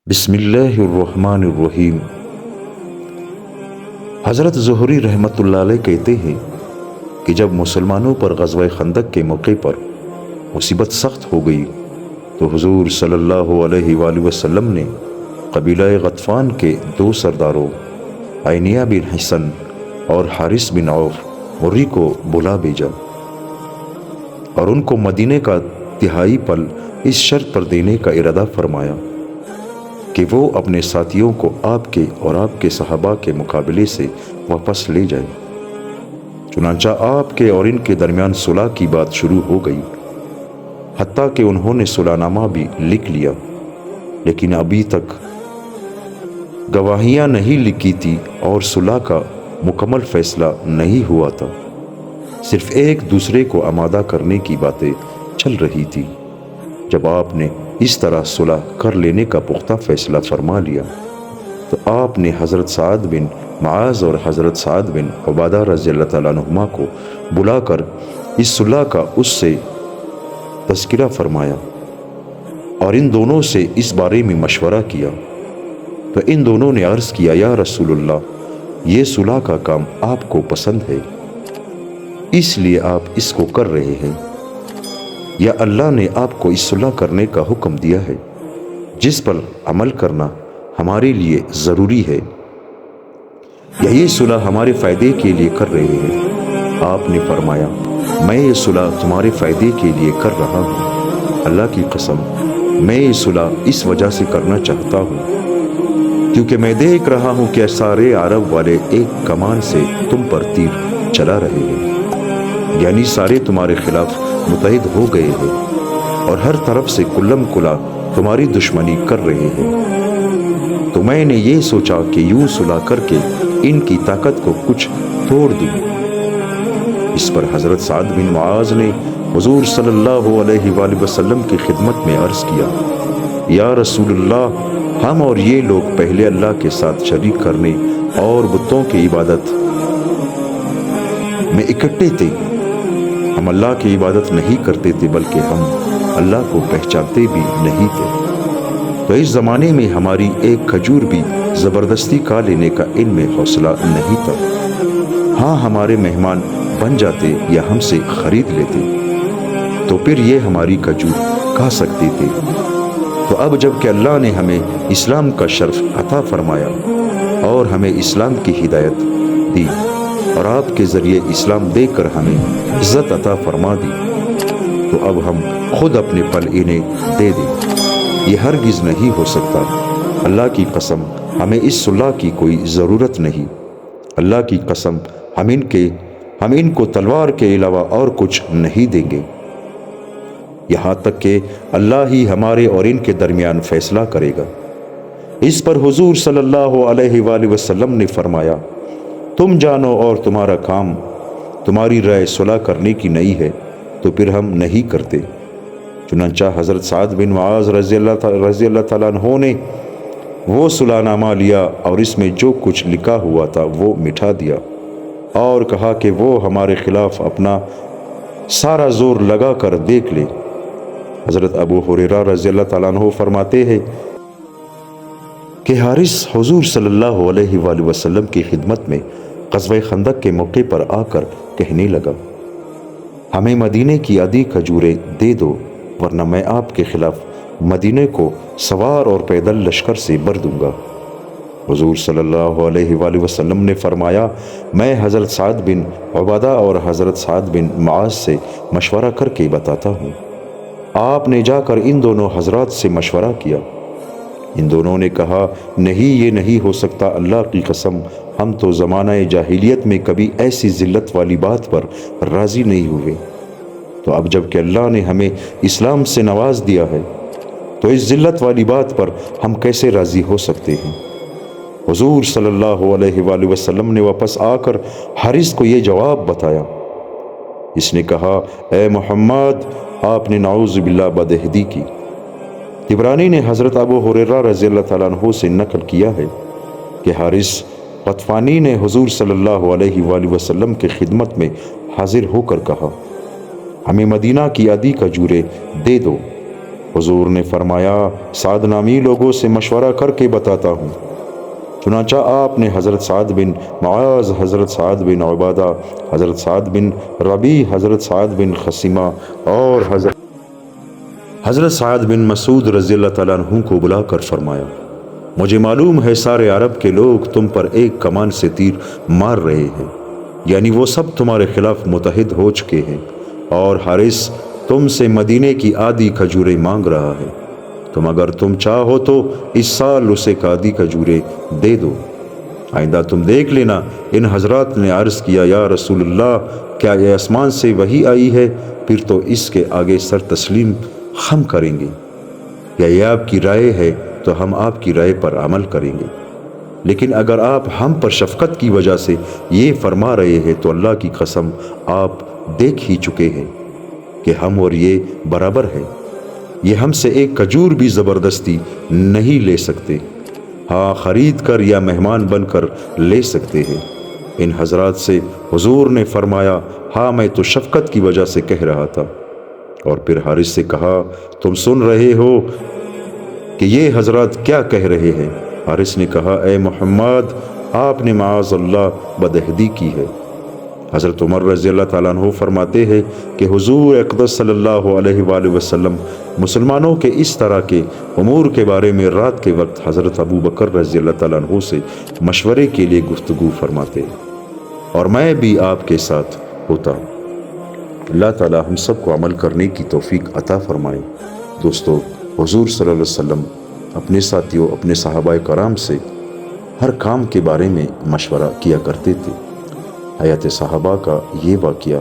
بسم اللہ الرحمن الرحیم۔ حضرت زہری رحمۃ اللہ علیہ کہتے ہیں کہ جب مسلمانوں پر غزوہ خندق کے موقع پر مصیبت سخت ہو گئی تو حضور صلی اللہ علیہ وآلہ وسلم نے قبیلہ غطفان کے دو سرداروں عینیہ بن حصن اور حارث بن عوف مرری کو بلا بھیجا اور ان کو مدینے کا تہائی پل اس شرط پر دینے کا ارادہ فرمایا کہ وہ اپنے ساتھیوں کو آپ کے اور آپ کے صحابہ کے مقابلے سے واپس لے جائیں۔ چنانچہ آپ کے اور ان کے درمیان صلح کی بات شروع ہو گئی، حتیٰ کہ انہوں نے صلح نامہ بھی لکھ لیا، لیکن ابھی تک گواہیاں نہیں لکھی تھی اور صلح کا مکمل فیصلہ نہیں ہوا تھا، صرف ایک دوسرے کو آمادہ کرنے کی باتیں چل رہی تھی۔ جب آپ نے اس طرح صلح کر لینے کا پختہ فیصلہ فرما لیا تو آپ نے حضرت سعد بن معاذ اور حضرت سعد بن عبادہ رضی اللہ تعالیٰ عنہما کو بلا کر اس صلح کا اس سے تذکرہ فرمایا اور ان دونوں سے اس بارے میں مشورہ کیا تو ان دونوں نے عرض کیا، یا رسول اللہ، یہ صلح کا کام آپ کو پسند ہے، اس لیے آپ اس کو کر رہے ہیں، یا اللہ نے آپ کو اس صلح کرنے کا حکم دیا ہے جس پر عمل کرنا ہمارے لیے ضروری ہے، یا یہ صلح ہمارے فائدے کے لیے کر رہے ہیں؟ آپ نے فرمایا، میں یہ صلح تمہارے فائدے کے لیے کر رہا ہوں، اللہ کی قسم میں یہ صلح اس وجہ سے کرنا چاہتا ہوں کیونکہ میں دیکھ رہا ہوں کہ سارے عرب والے ایک کمان سے تم پر تیر چلا رہے ہیں، یعنی سارے تمہارے خلاف متحد ہو گئے ہیں اور ہر طرف سے کلم کلا تمہاری دشمنی کر رہے ہیں، تو میں نے یہ سوچا کہ یوں صلح کر کے ان کی طاقت کو کچھ توڑ دوں۔ اس پر حضرت سعد بن معاذ نے حضور صلی اللہ علیہ وآلہ وسلم کی خدمت میں عرض کیا، یا رسول اللہ، ہم اور یہ لوگ پہلے اللہ کے ساتھ شریک کرنے اور بتوں کی عبادت میں اکٹھے تھے، ہم اللہ کی عبادت نہیں کرتے تھے بلکہ ہم اللہ کو پہچانتے بھی نہیں تھے، تو اس زمانے میں ہماری ایک کھجور بھی زبردستی کھا لینے کا ان میں حوصلہ نہیں تھا، ہاں ہمارے مہمان بن جاتے یا ہم سے خرید لیتے تو پھر یہ ہماری کھجور کھا سکتے تھے، تو اب جب کہ اللہ نے ہمیں اسلام کا شرف عطا فرمایا اور ہمیں اسلام کی ہدایت دی اور آپ کے ذریعے اسلام دے کر ہمیں عزت عطا فرما دی، تو اب ہم خود اپنے پل انہیں دے دیں، یہ ہرگز نہیں ہو سکتا، اللہ کی قسم ہمیں اس صلح کی کوئی ضرورت نہیں، اللہ کی قسم ہم ان کو تلوار کے علاوہ اور کچھ نہیں دیں گے، یہاں تک کہ اللہ ہی ہمارے اور ان کے درمیان فیصلہ کرے گا۔ اس پر حضور صلی اللہ علیہ وآلہ وسلم نے فرمایا، تم جانو اور تمہارا کام، تمہاری رائے صلح کرنے کی نہیں ہے تو پھر ہم نہیں کرتے۔ چنانچہ حضرت سعد بن معاذ رضی اللہ تعالیٰ عنہ نے وہ صلح نامہ لیا اور اس میں جو کچھ لکھا ہوا تھا وہ مٹا دیا اور کہا کہ وہ ہمارے خلاف اپنا سارا زور لگا کر دیکھ لے۔ حضرت ابو ہریرہ رضی اللہ تعالیٰ عنہ فرماتے ہیں کہ حارث حضور صلی اللہ علیہ وآلہ وسلم کی خدمت میں غزوہ خندق کے موقع پر آ کر کہنے لگا، ہمیں مدینے کی آدھی کھجوریں دے دو ورنہ میں آپ کے خلاف مدینے کو سوار اور پیدل لشکر سے بھر دوں گا۔ حضور صلی اللہ علیہ وآلہ وسلم نے فرمایا، میں حضرت سعد بن عبادہ اور حضرت سعد بن معاذ سے مشورہ کر کے بتاتا ہوں۔ آپ نے جا کر ان دونوں حضرات سے مشورہ کیا، ان دونوں نے کہا، نہیں یہ نہیں ہو سکتا، اللہ کی قسم ہم تو زمانہ جاہلیت میں کبھی ایسی ذلت والی بات پر راضی نہیں ہوئے، تو اب جب کہ اللہ نے ہمیں اسلام سے نواز دیا ہے تو اس ذلت والی بات پر ہم کیسے راضی ہو سکتے ہیں؟ حضور صلی اللہ علیہ وآلہ وسلم نے واپس آ کر حارث کو یہ جواب بتایا، اس نے کہا، اے محمد، آپ نے نعوذ باللہ بدعہدی کی۔ طبرانی نے حضرت ابو ہریرہ رضی اللہ تعالیٰ عنہ سے نقل کیا ہے کہ حارث غطفانی نے حضور صلی اللہ علیہ وآلہ وسلم کی خدمت میں حاضر ہو کر کہا، ہمیں مدینہ کی آدھی کھجوریں دے دو حضور نے فرمایا سعد نامی لوگوں سے مشورہ کر کے بتاتا ہوں۔ چنانچہ آپ نے حضرت سعد بن معاذ، حضرت سعد بن عبادہ، حضرت سعد بن ربیع، حضرت سعد بن خثیمہ اور حضرت سعد بن مسعود رضی اللہ تعالیٰ عنہ کو بلا کر فرمایا مجھے معلوم ہے سارے عرب کے لوگ تم پر ایک کمان سے تیر مار رہے ہیں، یعنی وہ سب تمہارے خلاف متحد ہو چکے ہیں، اور حارث تم سے مدینے کی آدھی کھجوریں مانگ رہا ہے۔ تم اگر تم چاہو تو اس سال اسے آدھی کھجوریں دے دو۔ آئندہ تم دیکھ لینا۔ ان حضرات نے عرض کیا یا رسول اللہ، کیا یہ آسمان سے وحی آئی ہے؟ پھر تو اس کے آگے سر تسلیم ہم کریں گے، یا یہ آپ کی رائے ہے تو ہم آپ کی رائے پر عمل کریں گے، لیکن اگر آپ ہم پر شفقت کی وجہ سے یہ فرما رہے ہیں تو اللہ کی قسم آپ دیکھ ہی چکے ہیں کہ ہم اور یہ برابر ہے، یہ ہم سے ایک کھجور بھی زبردستی نہیں لے سکتے، ہاں خرید کر یا مہمان بن کر لے سکتے ہیں۔ ان حضرات سے حضور نے فرمایا ہاں میں تو شفقت کی وجہ سے کہہ رہا تھا۔ اور پھر حارث سے کہا تم سن رہے ہو کہ یہ حضرات کیا کہہ رہے ہیں؟ حارث نے کہا اے محمد، آپ نے معاذ اللہ بدعہدی کی ہے۔ حضرت عمر رضی اللہ تعالیٰ عنہ فرماتے ہیں کہ حضور اقدس صلی اللہ علیہ وآلہ وسلم مسلمانوں کے اس طرح کے امور کے بارے میں رات کے وقت حضرت ابو بکر رضی اللہ تعالیٰ عنہ سے مشورے کے لیے گفتگو فرماتے ہیں، اور میں بھی آپ کے ساتھ ہوتا ہوں۔ اللہ تعالیٰ ہم سب کو عمل کرنے کی توفیق عطا فرمائے۔ دوستو، حضور صلی اللہ علیہ وسلم اپنے ساتھیوں، اپنے صحابہ کرام سے ہر کام کے بارے میں مشورہ کیا کرتے تھے۔ حیات صحابہ کا یہ واقعہ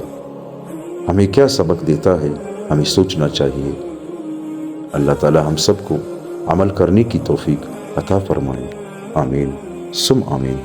ہمیں کیا سبق دیتا ہے، ہمیں سوچنا چاہیے۔ اللہ تعالیٰ ہم سب کو عمل کرنے کی توفیق عطا فرمائے۔ آمین ثم آمین۔